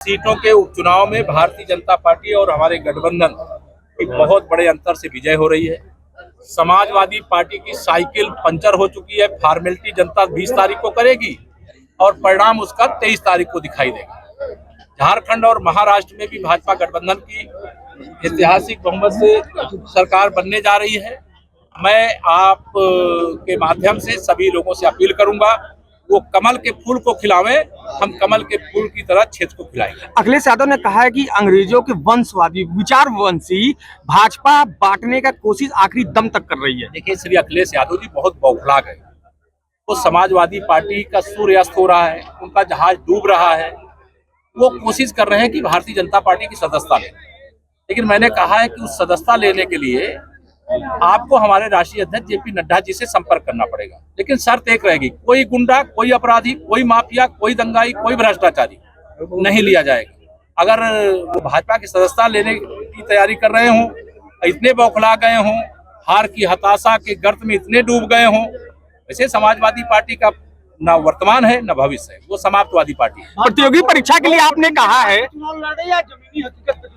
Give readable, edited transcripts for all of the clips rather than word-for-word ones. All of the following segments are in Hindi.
सीटों के उपचुनाव में भारतीय जनता पार्टी और हमारे गठबंधन की बहुत बड़े अंतर से विजय हो रही है। समाजवादी पार्टी की साइकिल पंचर हो चुकी है। फॉर्मेलिटी जनता 20 तारीख को करेगी और परिणाम उसका 23 तारीख को दिखाई देगा। झारखंड और महाराष्ट्र में भी भाजपा गठबंधन की ऐतिहासिक बहुमत से सरकार बनने जा रही है। मैं आप के माध्यम से सभी लोगों से अपील करूंगा, वो कमल के फूल को खिलावें, हम कमल के फूल की तरह क्षेत्र को खिलाएंगे। अखिलेश यादव ने कहा है कि अंग्रेजों के वंशवादी विचारवंशी भाजपा बांटने का कोशिश आखिरी दम तक कर रही है। देखिए, श्री अखिलेश यादव जी बहुत बौखला गए। वो समाजवादी पार्टी का सूर्य अस्त हो रहा है, उनका जहाज डूब रहा है। वो कोशिश कर रहे हैं कि भारतीय जनता पार्टी की सदस्यता लें, लेकिन मैंने कहा है कि उस सदस्यता लेने के लिए आपको हमारे राष्ट्रीय अध्यक्ष जेपी नड्डा जी से संपर्क करना पड़ेगा। लेकिन शर्त एक रहेगी, कोई गुंडा, कोई अपराधी, कोई माफिया, कोई दंगाई, कोई भ्रष्टाचारी नहीं लिया जाएगा। अगर वो भाजपा की सदस्यता लेने की तैयारी कर रहे हों, इतने बौखला गए हों, हार की हताशा के गर्त में इतने डूब गए हों, वैसे समाजवादी पार्टी का न वर्तमान है न भविष्य है, वो समाप्तवादी पार्टी है। प्रतियोगी परीक्षा के लिए आपने कहा है,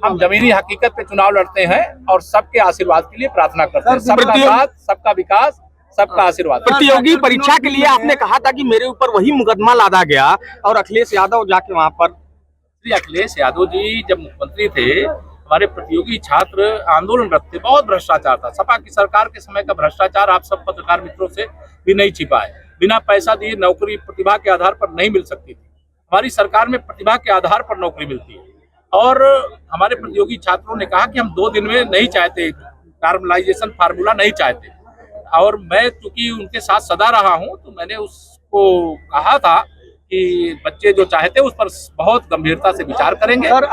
हम जमीनी हकीकत पे चुनाव लड़ते हैं और सबके आशीर्वाद के लिए प्रार्थना करते हैं। सबका साथ, सबका विकास, सबका आशीर्वाद। प्रतियोगी परीक्षा के लिए आपने कहा था कि मेरे ऊपर वही मुकदमा लादा गया और अखिलेश यादव जाके वहां पर। श्री अखिलेश यादव जी जब मुख्यमंत्री थे, हमारे प्रतियोगी छात्र आंदोलनरत थे। बहुत भ्रष्टाचार था। सपा की सरकार के समय का भ्रष्टाचार आप सब पत्रकार मित्रों से भी नहीं छिपा है। बिना पैसा दिए नौकरी प्रतिभा के आधार पर नहीं मिल सकती थी। हमारी सरकार में प्रतिभा के आधार पर नौकरी मिलती है। और हमारे प्रतियोगी छात्रों ने कहा कि हम 2 दिन में नहीं चाहते, नॉर्मलाइजेशन फार्मूला नहीं चाहते। और मैं चूंकि उनके साथ सदा रहा हूं, तो मैंने उसको कहा था कि बच्चे जो चाहते हैं उस पर बहुत गंभीरता से विचार करेंगे और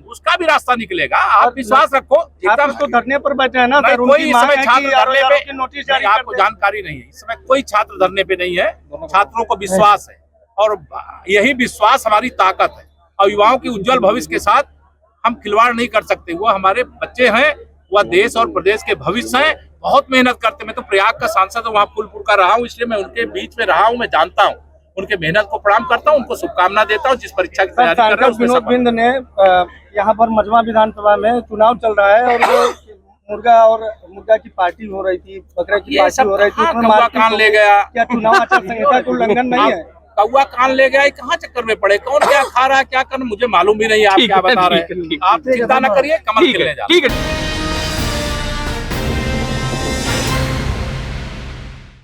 उसका भी रास्ता निकलेगा। आप विश्वास रखो। आप तो धरने पर बैठे हैं ना, कोई इस समय छात्र धरने पे नोटिस जारी, आपको जानकारी नहीं है। इस समय कोई छात्र धरने पे नहीं है। छात्रों को विश्वास है और यही विश्वास हमारी ताकत है। और युवाओं की उज्जवल भविष्य के साथ हम खिलवाड़ नहीं कर सकते। वो हमारे बच्चे हैं, वह देश और प्रदेश के भविष्य हैं। बहुत मेहनत करते। मैं तो प्रयाग का सांसद वहाँ फूलपुर का रहा हूँ, इसलिए मैं उनके बीच में रहा हूँ। मैं जानता हूँ उनके मेहनत को, प्रणाम करता हूँ, उनको शुभकामना देता हूँ। जिस परीक्षा की तैयारी कर रहे हैं विनोद बिंद ने यहाँ पर मजमा विधानसभा में चुनाव चल रहा है और वो मुर्गा की पार्टी हो रही थी, बकरे की पार्टी हो रही थी, कौवा कान ले गया। क्या चुनाव आचार संहिता का उल्लंघन नहीं है? कौवा कान ले गया, कहाँ चक्कर में पड़े? कौन क्या खा रहा है, क्या कर, मुझे मालूम भी नहीं है। आप क्या बता रहे हैं? आप चिंता न करिए, कमल खिलने जा रहा है।